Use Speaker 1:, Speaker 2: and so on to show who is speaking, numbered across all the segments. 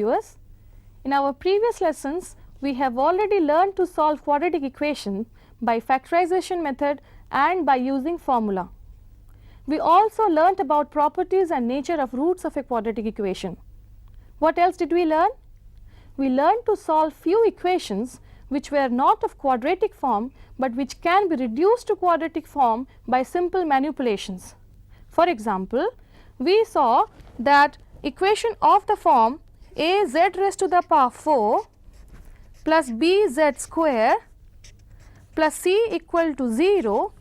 Speaker 1: viewers. In our previous lessons, we have already learned to solve quadratic equation by factorization method and by using formula. We also learnt about properties and nature of roots of a quadratic equation. What else did we learn? We learned to solve few equations which were not of quadratic form but which can be reduced to quadratic form by simple manipulations. For example, we saw that equation of the form a z raised to the power 4 plus b z square plus c equal to 0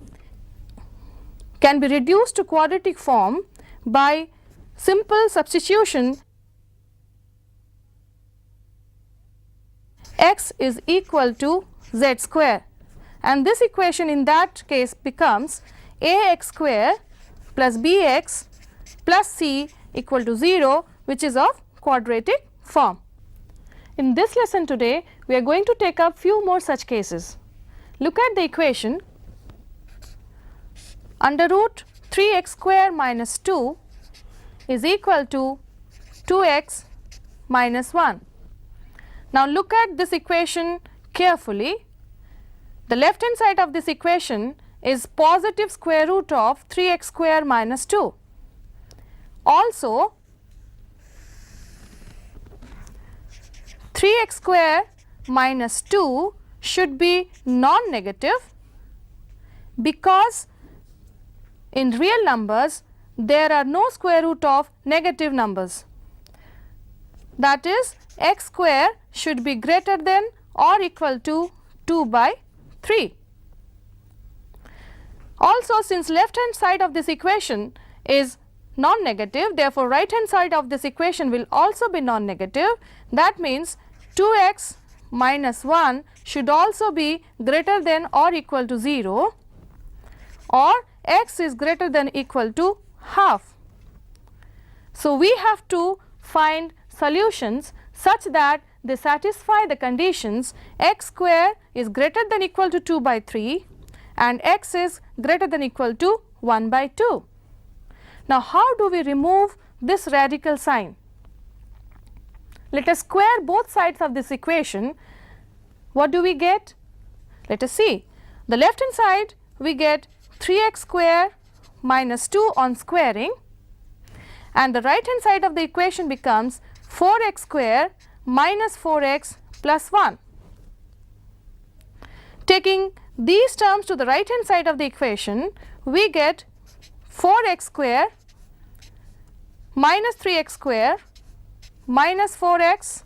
Speaker 1: can be reduced to quadratic form by simple substitution x is equal to z square, and this equation in that case becomes ax square plus bx plus c equal to 0, which is of quadratic form. In this lesson today, we are going to take up few more such cases. Look at the equation under root 3x square minus 2 is equal to 2x minus 1. Now look at this equation carefully. The left hand side of this equation is positive square root of 3x square minus 2. Also 3x square minus 2 should be non-negative because in real numbers there are no square root of negative numbers. That is, x square should be greater than or equal to 2 by 3. Also, since left hand side of this equation is non-negative, therefore right hand side of this equation will also be non-negative. That means 2x minus 1 should also be greater than or equal to 0, or x is greater than equal to half. So we have to find solutions such that they satisfy the conditions x square is greater than equal to 2 by 3 and x is greater than equal to 1 by 2. Now how do we remove this radical sign? Let us square both sides of this equation. What do we get? Let us see. The left hand side we get 3x square minus 2 on squaring, and the right hand side of the equation becomes 4x square minus 4x plus 1. Taking these terms to the right hand side of the equation, we get 4x square minus 3x square minus 4x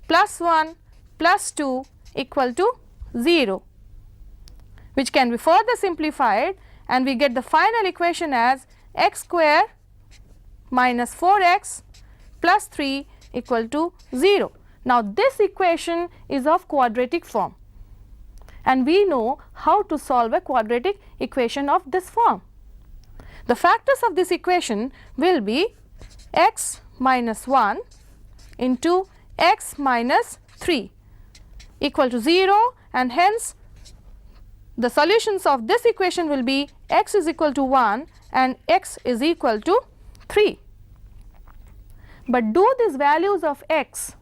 Speaker 1: plus 1 plus 2 equal to 0, which can be further simplified, and we get the final equation as x square minus 4x plus 3 equal to 0. Now this equation is of quadratic form, and we know how to solve a quadratic equation of this form. The factors of this equation will be x minus 1 into x minus 3 equal to 0, and hence the solutions of this equation will be x is equal to 1 and x is equal to 3. But do these values of x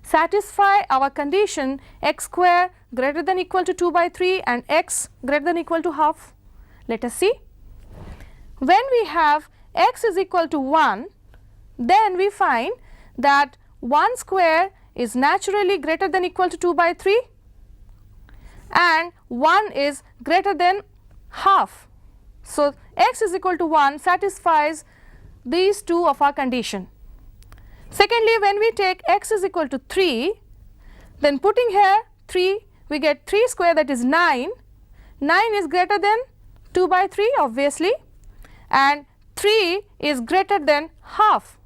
Speaker 1: satisfy our condition x square greater than equal to 2 by 3 and x greater than equal to half? Let us see. When we have x is equal to 1, then we find that 1 square is naturally greater than equal to 2 by 3 and 1 is greater than half. So x is equal to 1 satisfies these two of our condition. Secondly, when we take x is equal to 3, then putting here 3, we get 3 square, that is 9. 9 is greater than 2 by 3 obviously, and 3 is greater than half.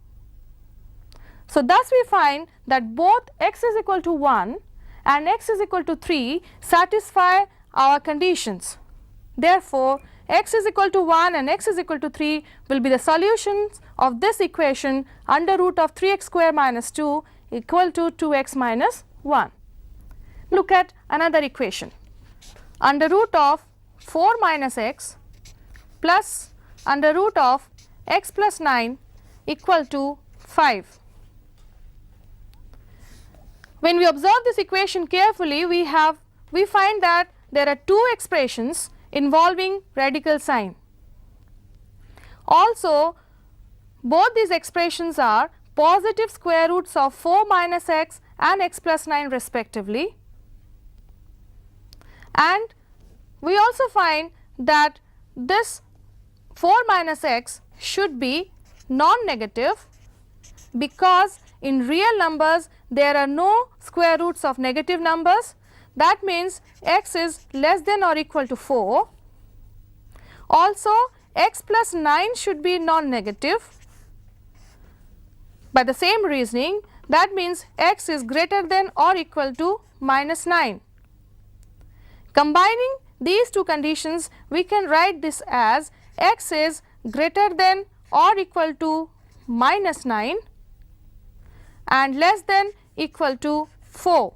Speaker 1: So thus we find that both x is equal to 1 and x is equal to 3 satisfy our conditions. Therefore, x is equal to 1 and x is equal to 3 will be the solutions of this equation under root of 3x square minus 2 equal to 2x minus 1. Look at another equation. Under root of 4 minus x plus under root of x plus 9 equal to 5. When we observe this equation carefully, we find that there are two expressions involving radical sign. Also, both these expressions are positive square roots of 4 minus x and x plus 9 respectively, and we also find that this 4 minus x should be non-negative, because in real numbers there are no square roots of negative numbers. That means x is less than or equal to 4. Also, x plus 9 should be non-negative. By the same reasoning, that means x is greater than or equal to minus 9. Combining these two conditions, we can write this as x is greater than or equal to minus 9 and less than equal to 4.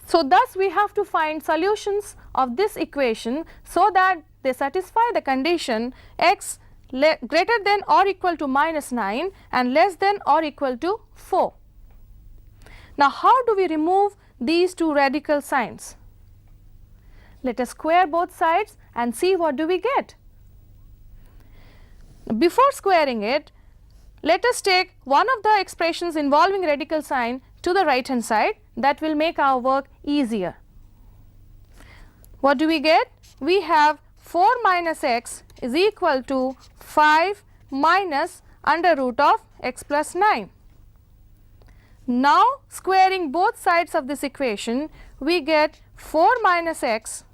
Speaker 1: So, thus we have to find solutions of this equation so that they satisfy the condition x greater than or equal to minus 9 and less than or equal to 4. Now, how do we remove these two radical signs? Let us square both sides and see what do we get. Before squaring it, let us take one of the expressions involving radical sign to the right hand side. That will make our work easier. What do we get? We have 4 minus x is equal to 5 minus under root of x plus 9. Now, squaring both sides of this equation, we get 4 minus x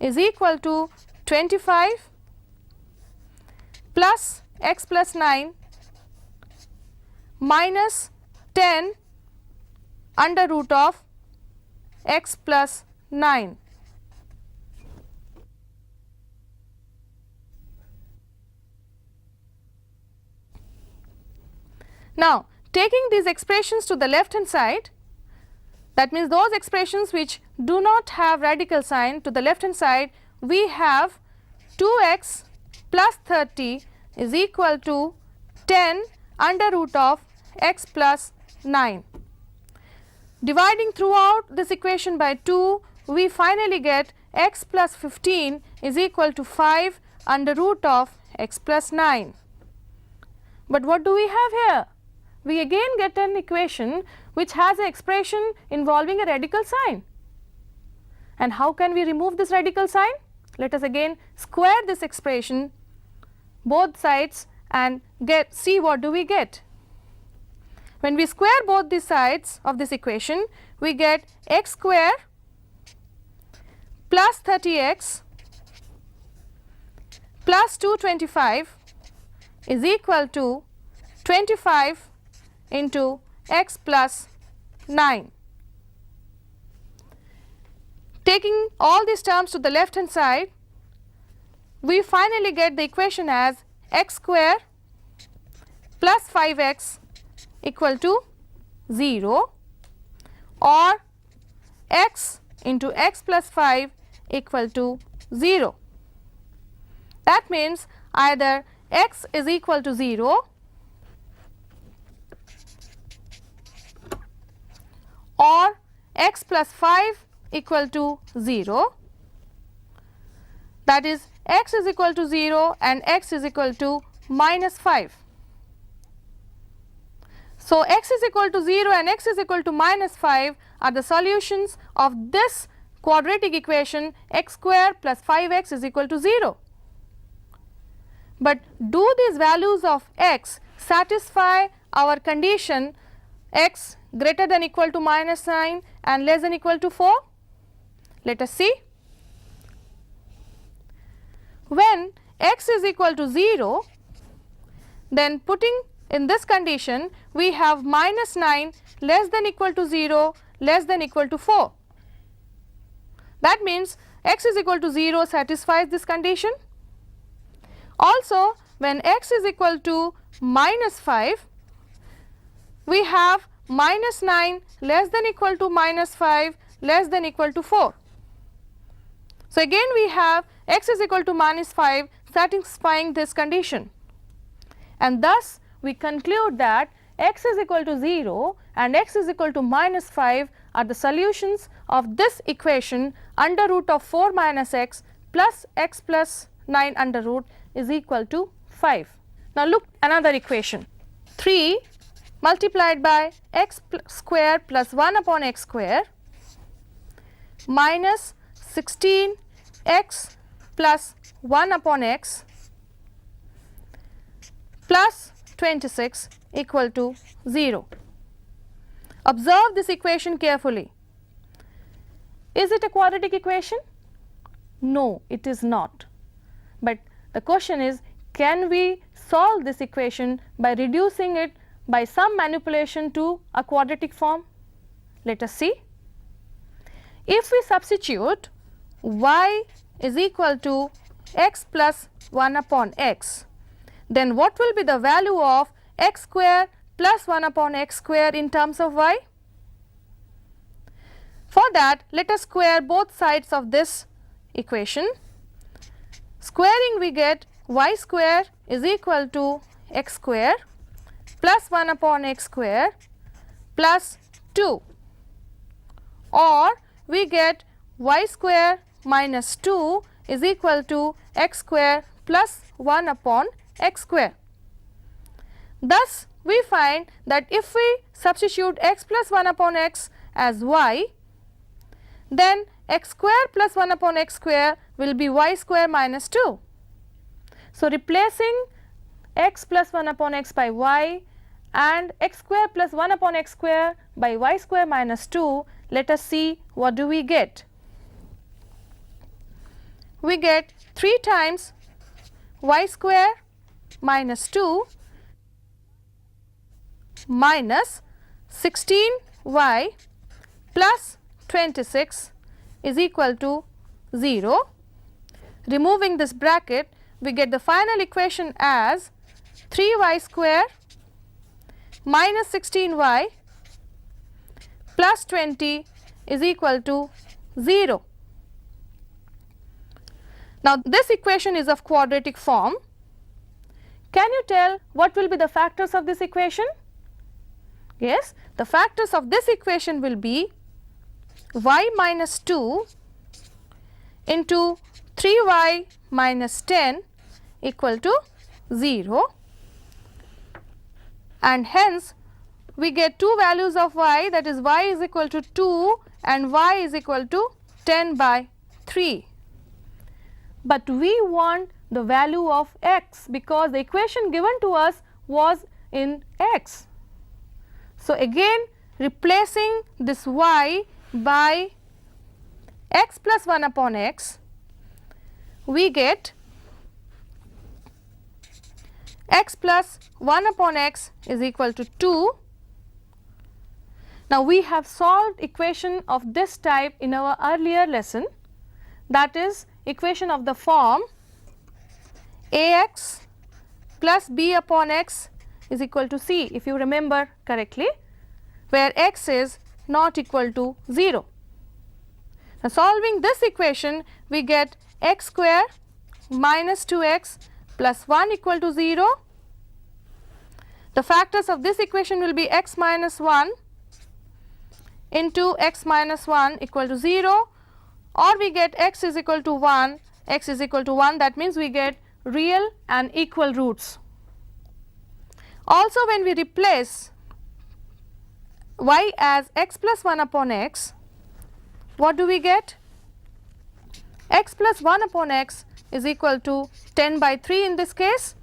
Speaker 1: is equal to 25 plus x plus 9 minus 10 under root of x plus 9. Now, taking these expressions to the left hand side, that means those expressions which do not have radical sign, to the left hand side we have 2x plus 30 is equal to 10 under root of x plus 9. Dividing throughout this equation by 2, we finally get x plus 15 is equal to 5 under root of x plus 9. But what do we have here? We again get an equation which has an expression involving a radical sign. And how can we remove this radical sign? Let us again square this expression both sides and see what do we get. When we square both the sides of this equation, we get x square plus 30x plus 225 is equal to 25 into x plus 9. Taking all these terms to the left hand side, we finally get the equation as x square plus 5x equal to 0, or x into x plus 5 equal to 0. That means either x is equal to 0 or x plus 5 equal to 0, that is x is equal to 0 and x is equal to minus 5. So, x is equal to 0 and x is equal to minus 5 are the solutions of this quadratic equation x square plus 5x is equal to 0. But do these values of x satisfy our condition x greater than equal to minus 9 and less than equal to 4? Let us see. When x is equal to 0, then putting in this condition we have minus 9 less than equal to 0 less than equal to 4. That means x is equal to 0 satisfies this condition. Also, when x is equal to minus 5, we have minus 9 less than equal to minus 5 less than equal to 4. So, again we have x is equal to minus 5 satisfying this condition, and thus we conclude that x is equal to 0 and x is equal to minus 5 are the solutions of this equation under root of 4 minus x plus 9 under root is equal to 5. Now look another equation, 3 multiplied by x square plus 1 upon x square minus 16 x plus 1 upon x plus 26 equal to 0. Observe this equation carefully. Is it a quadratic equation? No, it is not. But the question is, can we solve this equation by reducing it by some manipulation to a quadratic form? Let us see. If we substitute y is equal to x plus 1 upon x, then what will be the value of x square plus 1 upon x square in terms of y? For that, let us square both sides of this equation. Squaring, we get y square is equal to x square plus 1 upon x square plus 2, or we get y square minus 2 is equal to x square plus 1 upon x square. Thus, we find that if we substitute x plus 1 upon x as y, then x square plus 1 upon x square will be y square minus 2. So, replacing x plus 1 upon x by y and x square plus 1 upon x square by y square minus 2, let us see what do we get. We get 3 times y square minus 2 minus 16y plus 26 is equal to 0. Removing this bracket, we get the final equation as 3y square minus 16y plus 20 is equal to 0. Now, this equation is of quadratic form. Can you tell what will be the factors of this equation? Yes, the factors of this equation will be y minus 2 into 3y minus 10 equal to 0, and hence we get two values of y, that is y is equal to 2 and y is equal to 10 by 3. But we want the value of x because the equation given to us was in x. So, again replacing this y by x plus 1 upon x, we get x plus 1 upon x is equal to 2. Now, we have solved equation of this type in our earlier lesson, that is equation of the form ax plus b upon x is equal to c, if you remember correctly, where x is not equal to 0. Now, solving this equation, we get x square minus 2x plus 1 equal to 0. The factors of this equation will be x minus 1 into x minus 1 equal to 0, or we get x is equal to 1, x is equal to 1, that means we get real and equal roots. Also, when we replace y as x plus 1 upon x, what do we get? X plus 1 upon x is equal to 10 by 3 in this case,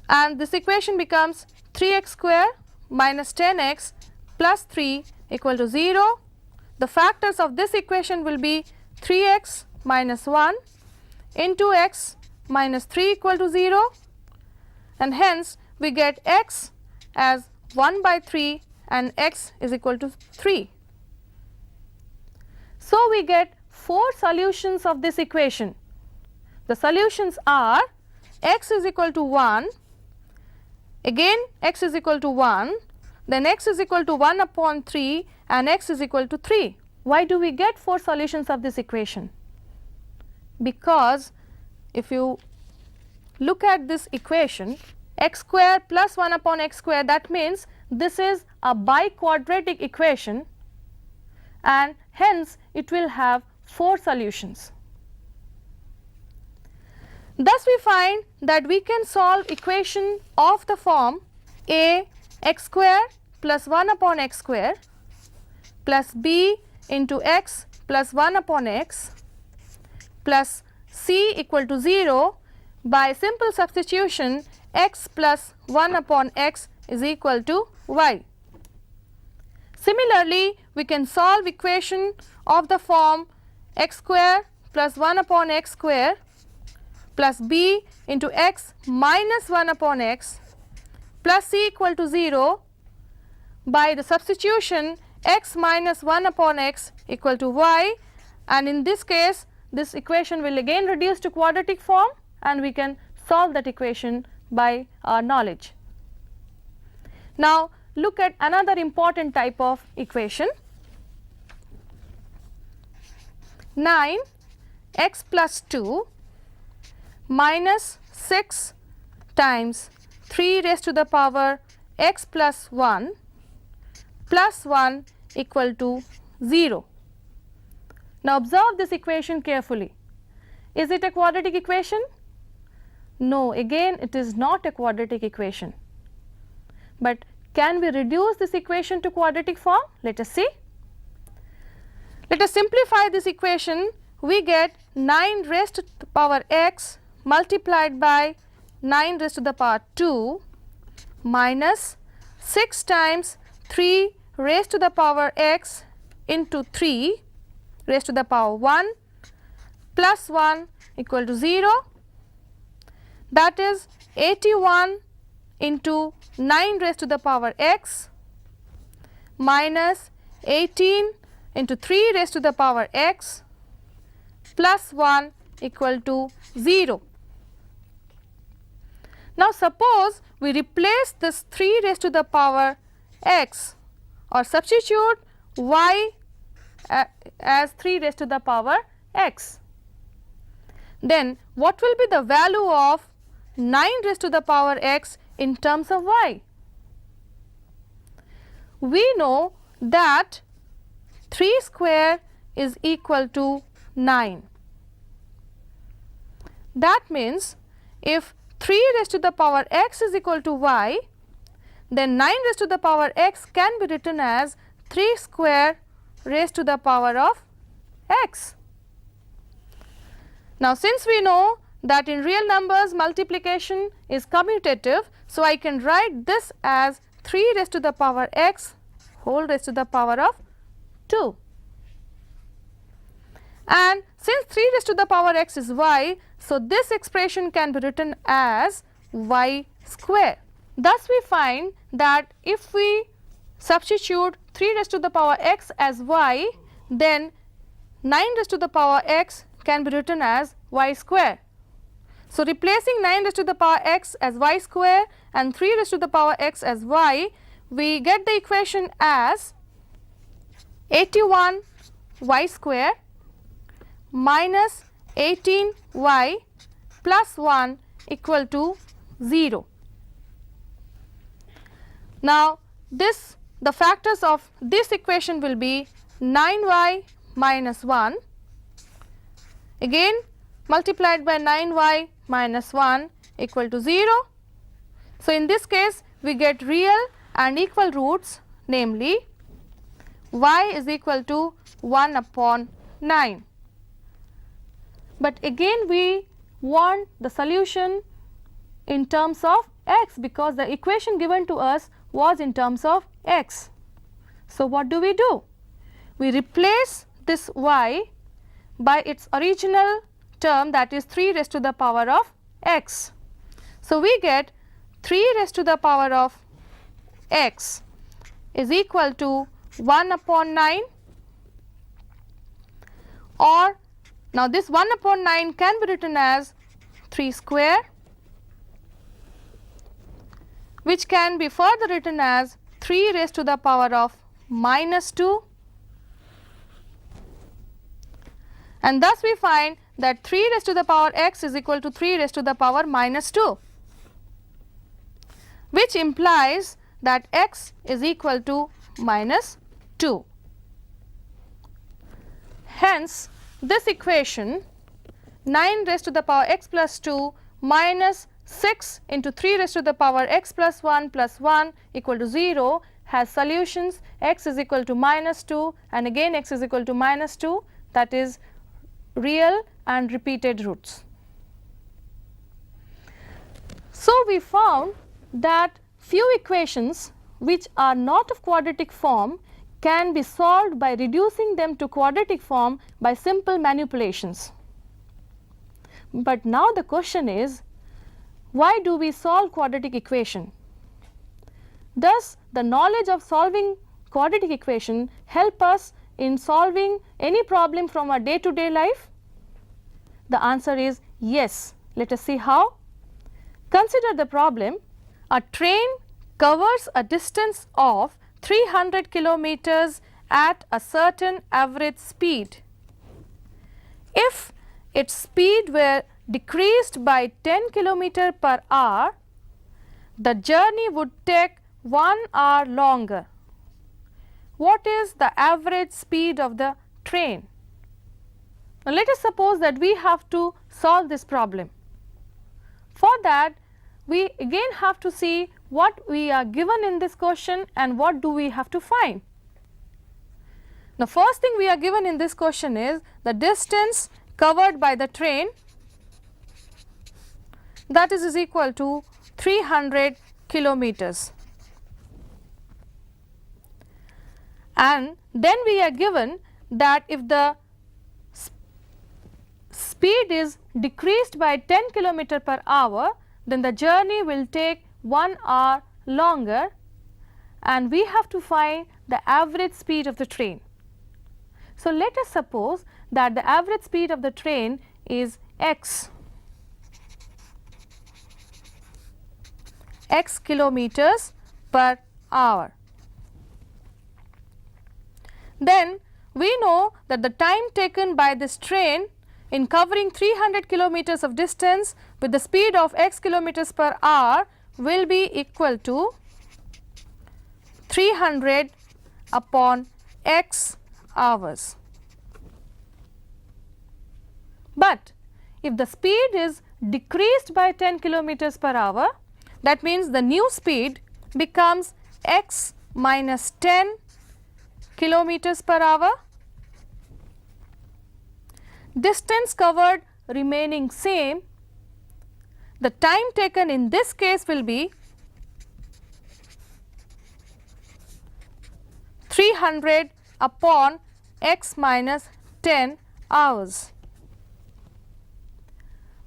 Speaker 1: and this equation becomes 3x square minus 10x plus 3 equal to 0. The factors of this equation will be 3x minus 1 into x minus 3 equal to 0, and hence we get x as 1 by 3 and x is equal to 3. So, we get 4 solutions of this equation. The solutions are x is equal to 1, again x is equal to 1, then x is equal to 1 upon 3 and x is equal to 3. Why do we get 4 solutions of this equation? Because if you look at this equation, x square plus 1 upon x square. That means this is a biquadratic equation and hence it will have 4 solutions. Thus we find that we can solve equation of the form a x square plus 1 upon x square plus b into x plus 1 upon x plus c equal to 0 by simple substitution x plus 1 upon x is equal to y. Similarly, we can solve equation of the form x square plus 1 upon x square plus b into x minus 1 upon x plus c equal to 0 by the substitution x minus 1 upon x equal to y, and in this case this equation will again reduce to quadratic form and we can solve that equation by our knowledge. Now look at another important type of equation. 9 x plus 2 minus 6 times 3 raised to the power x plus 1 plus 1 equal to 0. Now observe this equation carefully. Is it a quadratic equation? No, again it is not a quadratic equation. But can we reduce this equation to quadratic form? Let us see. Let us simplify this equation. We get 9 raised to the power x multiplied by 9 raised to the power 2 minus 6 times 3 raised to the power x into 3 raised to the power 1 plus 1 equal to 0. That is 81 into 9 raised to the power x minus 18 into 3 raised to the power x plus 1 equal to 0. Now suppose we replace this 3 raised to the power x or substitute y as 3 raised to the power x. Then what will be the value of 9 raised to the power x in terms of y? We know that 3 square is equal to 9. That means if 3 raised to the power x is equal to y, then 9 raised to the power x can be written as 3 square raised to the power of x. Now since we know that in real numbers multiplication is commutative, so I can write this as 3 raised to the power x whole raised to the power of 2. And since 3 raised to the power x is y, so this expression can be written as y square. Thus we find that if we substitute 3 raised to the power x as y, then 9 raised to the power x can be written as y square. So replacing 9 raised to the power x as y square and 3 raised to the power x as y, we get the equation as 81 y square minus 18 y plus 1 equal to 0. Now the factors of this equation will be 9y minus 1 again multiplied by 9y minus 1 equal to 0. So in this case we get real and equal roots, namely y is equal to 1 upon 9. But again we want the solution in terms of x because the equation given to us was in terms of x. So what do? We replace this y by its original term, that is 3 raised to the power of x. So we get 3 raised to the power of x is equal to 1 upon 9, or now this 1 upon 9 can be written as 3 square, which can be further written as 3 raised to the power of minus 2, and thus we find that 3 raised to the power x is equal to 3 raised to the power minus 2. which implies that x is equal to minus 2. Hence, this equation 9 raised to the power x plus 2 minus 6 into 3 raised to the power x plus 1 equal to 0 has solutions x is equal to minus 2 and again x is equal to minus 2, that is real and repeated roots. So, we found that few equations which are not of quadratic form can be solved by reducing them to quadratic form by simple manipulations. But now the question is, why do we solve quadratic equation? Does the knowledge of solving quadratic equation help us in solving any problem from our day-to-day life? The answer is yes. Let us see how. Consider the problem. A train covers a distance of 300 kilometers at a certain average speed. If its speed were decreased by 10 kilometers per hour, the journey would take 1 hour longer. What is the average speed of the train? Now, let us suppose that we have to solve this problem. For that, we again have to see what we are given in this question and what do we have to find. The first thing we are given in this question is the distance covered by the train, that is equal to 300 kilometers. And then we are given that if the speed is decreased by 10 kilometers per hour, then the journey will take 1 hour longer and we have to find the average speed of the train. So, let us suppose that the average speed of the train is x kilometers per hour. Then we know that the time taken by this train in covering 300 kilometers of distance with the speed of x kilometers per hour will be equal to 300 upon x hours. But if the speed is decreased by 10 kilometers per hour, that means the new speed becomes x minus 10 kilometers per hour. Distance covered remaining same, the time taken in this case will be 300 upon x minus 10 hours.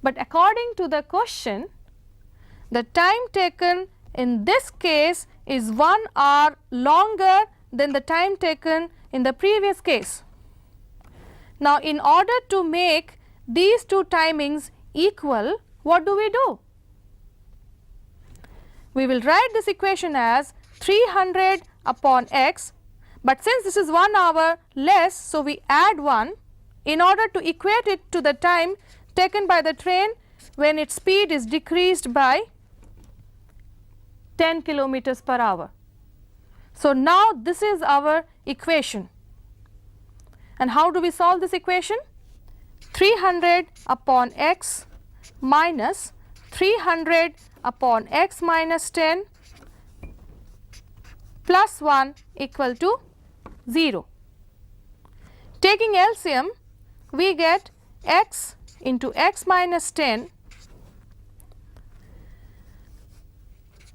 Speaker 1: But according to the question, the time taken in this case is 1 hour longer than the time taken in the previous case. Now, in order to make these two timings equal, what do? We will write this equation as 300 upon x, but since this is 1 hour less, so we add 1 in order to equate it to the time taken by the train when its speed is decreased by 10 kilometers per hour. So, now this is our equation. And how do we solve this equation? 300 upon x minus 300 upon x minus 10 plus 1 equal to 0. Taking LCM, we get x into x minus 10,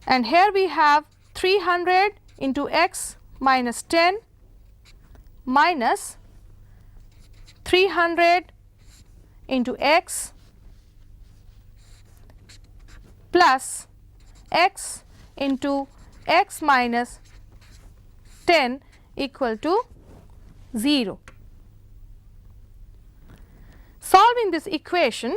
Speaker 1: and here we have 300 into x minus 10 minus 300 into x plus x into x minus 10 equal to 0. Solving this equation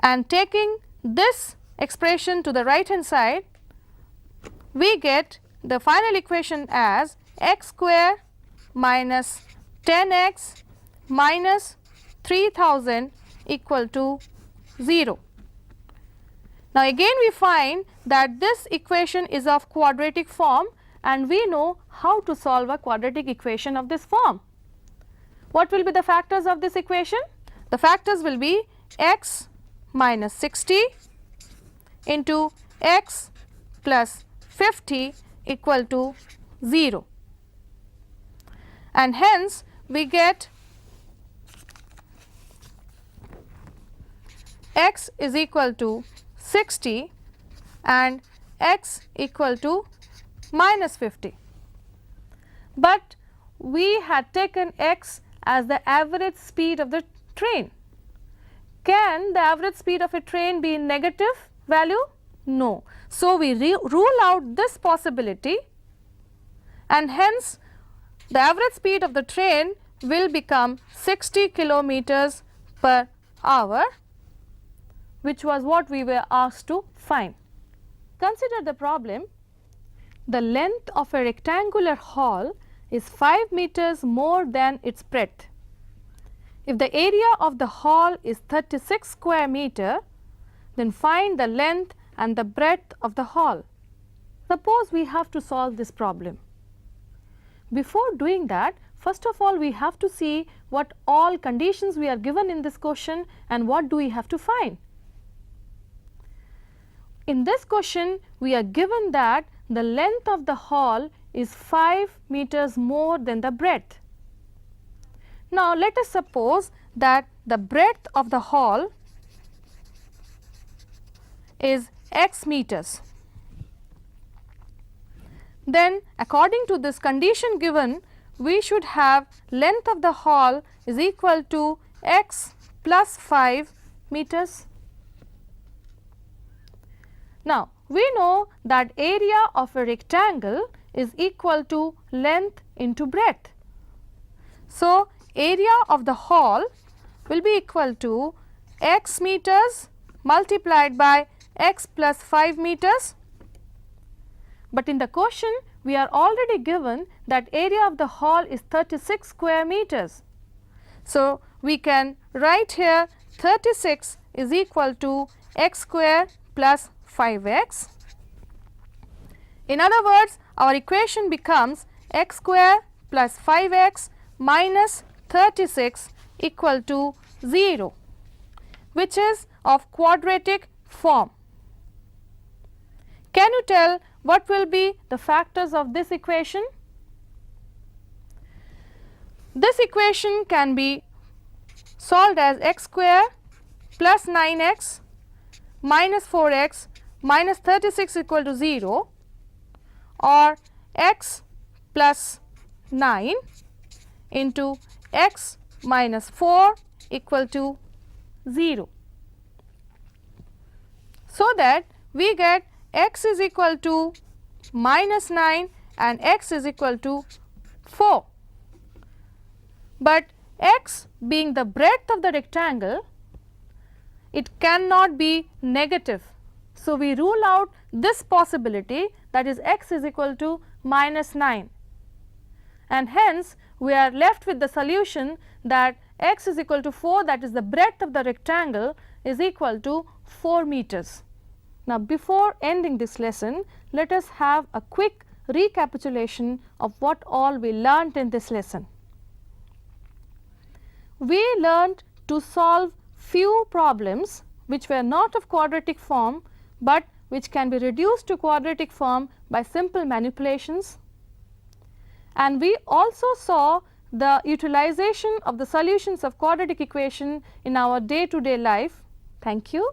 Speaker 1: and taking this expression to the right hand side, we get the final equation as x square minus 10x minus 3000 equal to 0. Now, again we find that this equation is of quadratic form and we know how to solve a quadratic equation of this form. What will be the factors of this equation? The factors will be x minus 60 into x plus 50 equal to 0, and hence we get x is equal to 60 and x equal to minus 50. But we had taken x as the average speed of the train. Can the average speed of a train be negative value? No. So, we rule out this possibility and hence the average speed of the train will become 60 kilometers per hour, which was what we were asked to find. Consider the problem. The length of a rectangular hall is 5 meters more than its breadth. If the area of the hall is 36 square meter, then find the length and the breadth of the hall. Suppose we have to solve this problem. Before doing that, first of all we have to see what all conditions we are given in this question and what do we have to find. In this question we are given that the length of the hall is 5 meters more than the breadth. Now, let us suppose that the breadth of the hall is x meters. Then according to this condition given, we should have length of the hall is equal to x plus 5 meters. Now, we know that area of a rectangle is equal to length into breadth. So, area of the hall will be equal to x meters multiplied by x plus 5 meters. But in the question we are already given that area of the hall is 36 square meters. So, we can write here 36 is equal to x square plus 5x. In other words, our equation becomes x square plus 5x minus 36 equal to 0, which is of quadratic form. Can you tell what will be the factors of this equation? This equation can be solved as x square plus 9x minus 4x minus 36 equal to 0, or x plus 9 into x minus 4 equal to 0. So that we get x is equal to minus 9 and x is equal to 4. But x being the breadth of the rectangle, it cannot be negative. So, we rule out this possibility, that is x is equal to minus 9, and hence we are left with the solution that x is equal to 4, that is the breadth of the rectangle, is equal to 4 meters. Now, before ending this lesson, let us have a quick recapitulation of what all we learnt in this lesson. We learnt to solve few problems which were not of quadratic form, but which can be reduced to quadratic form by simple manipulations. And we also saw the utilization of the solutions of quadratic equation in our day-to-day life. Thank you.